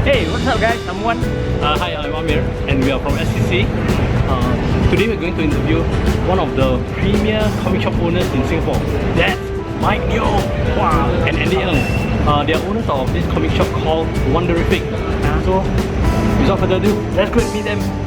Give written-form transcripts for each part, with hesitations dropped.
Hey, what's up guys? I'm Wan. Hi, I'm Amir and we are from SCC. Today we're going to interview one of the premier comic shop owners in Singapore. That's Mike Neo wow, and Andy Ng. They are owners of this comic shop called Wonderific. So, without further ado, let's go and meet them.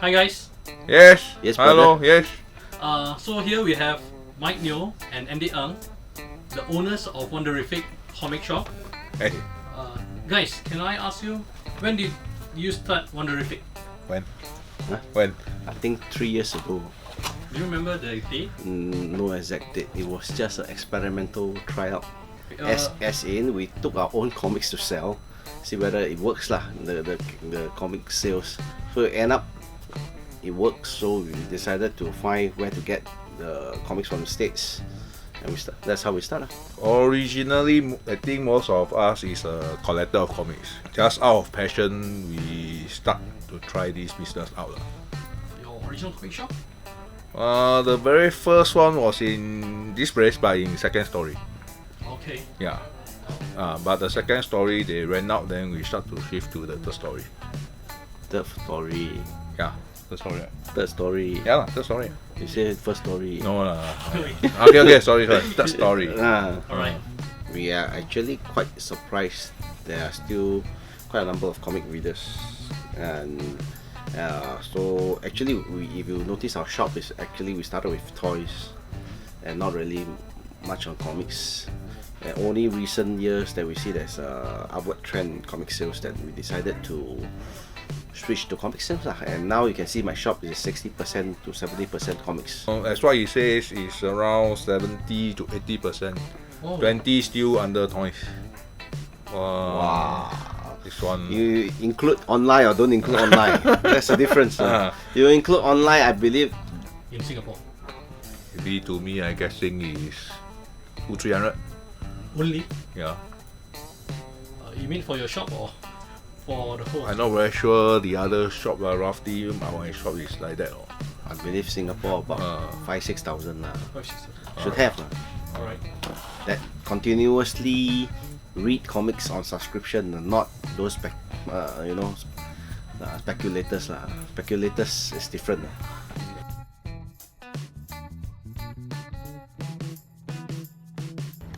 Hi guys. Yes. Yes, hello. brother. Yes. So here we have Mike Neo and Andy Ng, the owners of Wonderific Comic Shop. Hey. Guys, can I ask you, when did you start Wonderific? When? Huh? When? I think 3 years ago. Do you remember the date? No exact date. It was just an experimental tryout. Uh, As in, we took our own comics to sell, see whether it works lah. The comic sales. So it end up it works. So we decided to find where to get the comics from the States, and that's how we started. Originally, I think most of us is a collector of comics. Just out of passion, we start to try this business out. Your original comic shop? The very first one was in this place, but in second story. Okay. Yeah. But the second story they ran out, then we start to shift to the third story. Third story. Yeah. Third story. Third story. Yeah, third story. You said first story. No. Okay. Sorry. Third story. Alright. We are actually quite surprised. There are still quite a number of comic readers, and so actually, if you notice, our shop is actually we started with toys, and not really much on comics. And only recent years that we see there's a upward trend in comic sales that we decided to switch to comic sales, and now you can see my shop is 60% to 70% comics. As what he says, it's around 70 to 80%. Oh. 20 still under toys. Wow. This one. You include online or don't include online? That's the difference. You include online, I believe. In Singapore. Maybe to me, I guessing is 200-300. Only? Yeah. You mean for your shop or for the whole? I'm not very sure the other shop, roughly my shop is like that. I believe Singapore about 5,000-6,000 should have Alright. that continuously read comics on subscription, not those speculators lah. Speculators is different.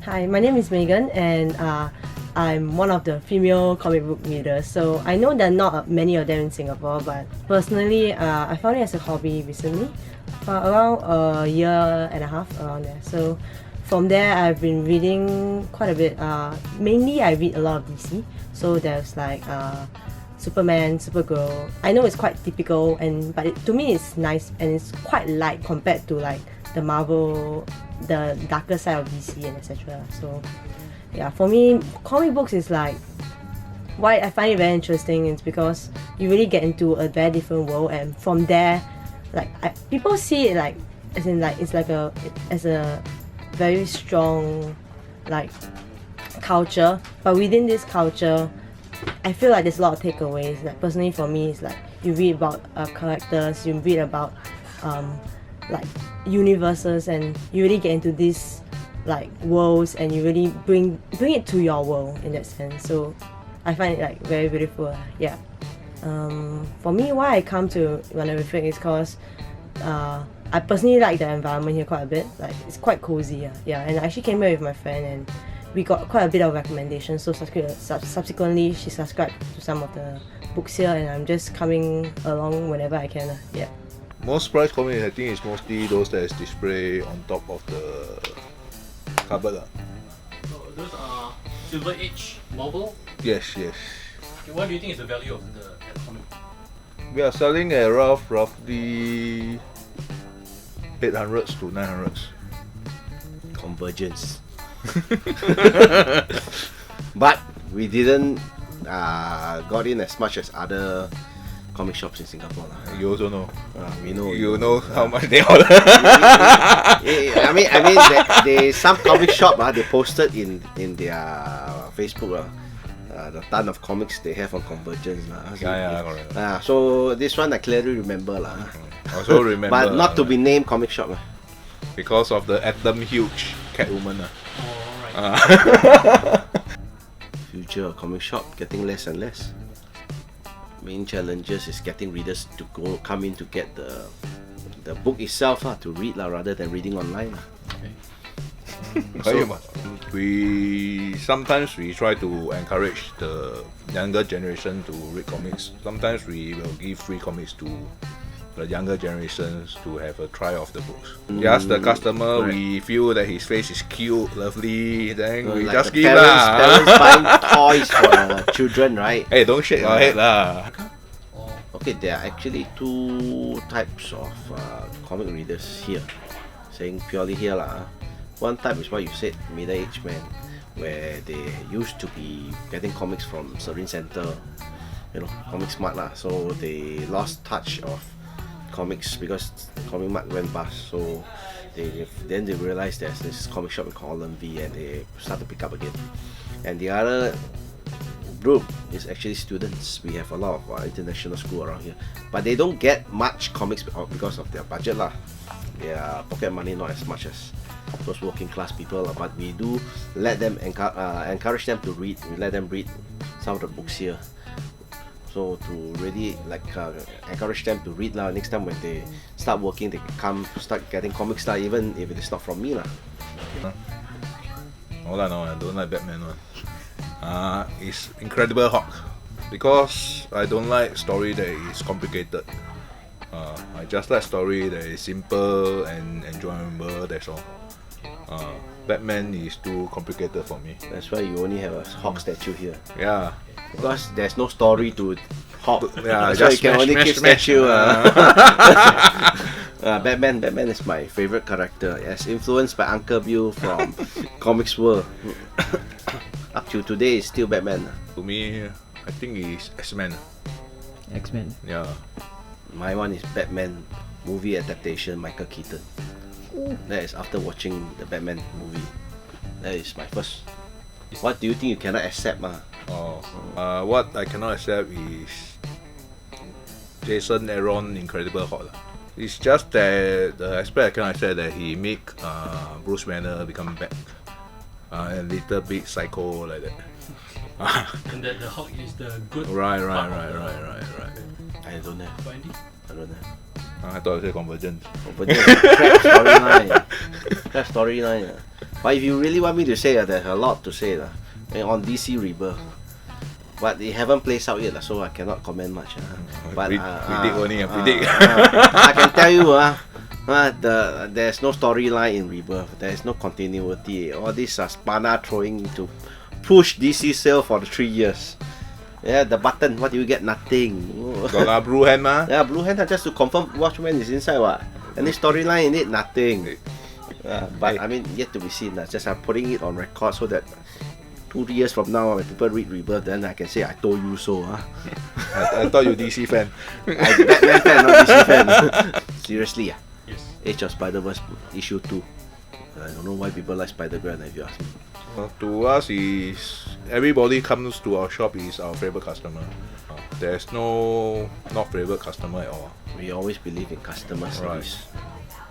Hi, my name is Megan, and I'm one of the female comic book readers. So I know there are not many of them in Singapore, but personally, I found it as a hobby recently, around a year and a half around there. So from there, I've been reading quite a bit. Mainly, I read a lot of DC. So there's like Superman, Supergirl. I know it's quite typical, but to me, it's nice and it's quite light compared to like the Marvel, the darker side of DC and etc. So yeah, for me, comic books is like why I find it very interesting is because you really get into a very different world, and from there, like people see it like as in like it's like as a very strong like culture, but within this culture, I feel like there's a lot of takeaways. Like personally for me, it's like you read about characters, you read about like universes, and you really get into these like worlds, and you really bring it to your world in that sense. So I find it like very beautiful. Yeah. For me, why I come to Wonderific is because I personally like the environment here quite a bit. Like it's quite cozy. Yeah. And I actually came here with my friend, and we got quite a bit of recommendations. So subsequently, she subscribed to some of the books here, and I'm just coming along whenever I can. Yeah. Most price comics, I think, is mostly those that is displayed on top of the cupboard. So those are Silver Age Marvel? Yes. What do you think is the value of the comic? We are selling at roughly 800s to 900s. Convergence. But we didn't got in as much as other comic shops in Singapore. You also know. We know. You know how much they order. I mean, they some comic shop they posted in their Facebook the ton of comics they have on Convergence. Correct. So this one I clearly remember Also remember. but not to be named comic shop. Because of the Atom Huge Catwoman. Future of comic shop getting less and less. Main challenges is getting readers to come in to get the book itself to read rather than reading online. We sometimes try to encourage the younger generation to read comics. Sometimes we will give free comics to the younger generations to have a try of the books. Just the customer, right. We feel that his face is cute, lovely, then we Like just the give parents buying toys for the children, right? Hey, don't shake your head lah. Okay, there are actually two types of comic readers here. Saying purely here one type is what you said, middle-aged men, where they used to be getting comics from Serene Center, Comic Smart so they lost touch of comics because Comic Mart went bust. So then they realized there's this comic shop in Holland V and they start to pick up again. And the other group is actually students. We have a lot of international school around here, but they don't get much comics because of their budget their pocket money not as much as those working class people but we do let them encourage them to read. We let them read some of the books here, so to really encourage them to read next time when they start working they can start getting comics even if it is not from me No, I don't like Batman one. It's Incredible Hulk because I don't like story that is complicated. I just like story that is simple and enjoyable. That's all. Batman is too complicated for me. That's why you only have a Hulk statue here, Yeah. because there's no story to Hulk. Yeah, That's why you just can smash, only smash, keep smash. statue. Batman is my favorite character, as influenced by Uncle Bill from Comics World. Up to today, it's still Batman. To me, I think it's X-Men. X-Men. Yeah. My one is Batman movie adaptation, Michael Keaton. That is after watching the Batman movie. That is my first. What do you think you cannot accept? What I cannot accept is Jason Aaron Incredible Hulk. It's just that the aspect I cannot accept that he make Bruce Banner become bad. And little bit psycho like that. And that the Hulk is the good Right. I don't have. For Andy? I don't have. I thought I said Convergence. But there's a crap storyline. Crap storyline. But if you really want me to say, there's a lot to say on DC Rebirth. But they haven't played out yet, so I cannot comment much. But predict only, predict. I can tell you, there's no storyline in Rebirth. There's no continuity. All these are Spana throwing to push DC sale for the 3 years. Yeah, the button, what do you get? Nothing. Got Blue Hand Yeah, Blue Hand just to confirm Watchmen is inside Any storyline in it? Nothing. But I mean, yet to be seen. Just I'm putting it on record so that 2 years from now, when people read Rebirth, then I can say I told you so. I thought you DC fan. I'm Batman fan, not DC fan. Seriously, Yes. Age of Spider-Verse issue 2. I don't know why people like Spider-Gwen if you ask me. To us is everybody comes to our shop is our favorite customer. There's no not favorite customer at all. We always believe in customer Right. service.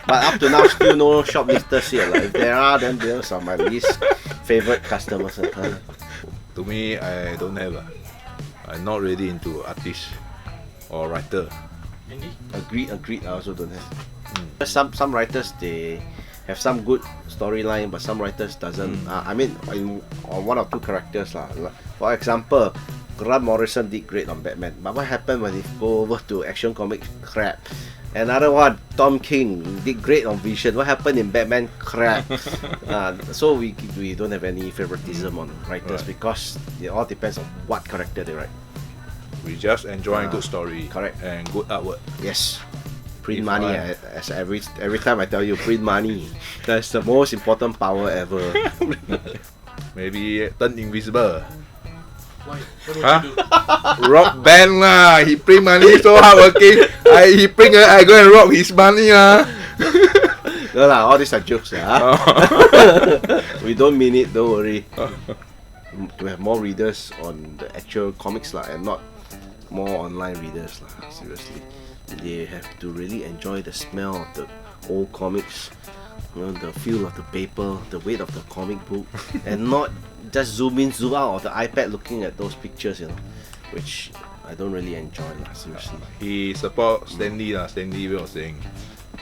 But up to now, still no shoplifters here. If there are, then those are my least favorite customers. To me, I don't have. I'm not really into artist or writer. Andy? Agreed. I also don't have. Some writers they have some good storyline, but some writers doesn't. I mean, on one or two characters For example, Grant Morrison did great on Batman, but what happened when he go over to Action Comics? Crap. Another one, Tom King did great on Vision. What happened in Batman? Crap. So we don't have any favoritism on writers because it all depends on what character they write. We just enjoying good story, correct. and good artwork. Yes. Print If money, as every time I tell you, print money. That's the most important power ever. Maybe turn invisible. Why? What would Huh? you do? Rock band lah. He print money so hardworking. He print, I go and rob his money lah. No lah, all these are jokes lah. We don't mean it, don't worry. To have more readers on the actual comics lah, and not more online readers lah. Seriously, they have to really enjoy the smell of the old comics, you know, the feel of the paper, the weight of the comic book, and not just zoom in, zoom out of the iPad looking at those pictures, you know, which I don't really enjoy lah. Seriously. He support Stanley lah. Stanley was saying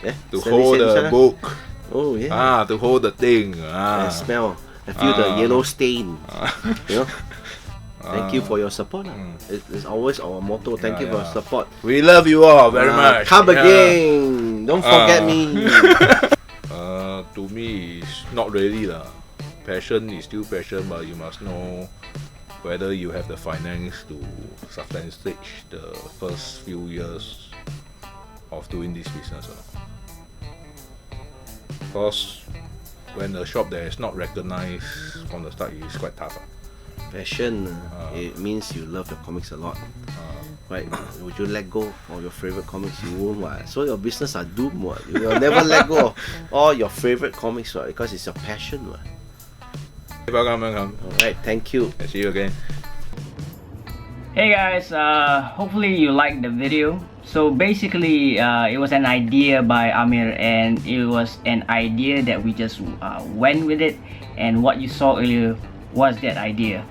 Yeah, to Stanley hold said the so, book. Oh yeah. To hold the thing. And smell. I feel the yellow stain. You know. Thank you for your support. It's always our motto. Thank you for your support. We love you all very much. Come again. Don't forget me. To me, it's not really lah. Passion is still passion, but you must know whether you have the finance to substantiate the first few years of doing this business. Because when the shop there is not recognized from the start, it's quite tough. Passion. It means you love your comics a lot. Right? Would you let go of your favorite comics? You won't. What? So your business are doomed. What? You will never let go of all your favorite comics. What? Because it's your passion. What? Welcome. Alright. Thank you. See you again. Hey guys, hopefully you liked the video. So basically, it was an idea by Amir, and it was an idea that we just went with it, and what you saw earlier was that idea.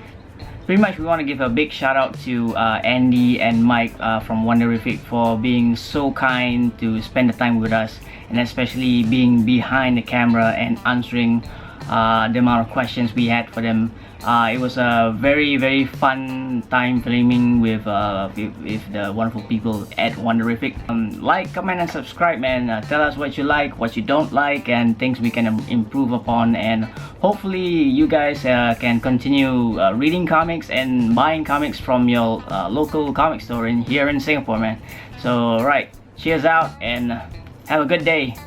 Pretty much we want to give a big shout out to Andy and Mike from Wonderific for being so kind to spend the time with us, and especially being behind the camera and answering the amount of questions we had for them. It was a very fun time filming with the wonderful people at Wonderific. Like, comment and subscribe, man. Tell us what you like, what you don't like, and things we can improve upon, and hopefully you guys can continue reading comics and buying comics from your local comic store here in Singapore, man. So right, cheers out and have a good day.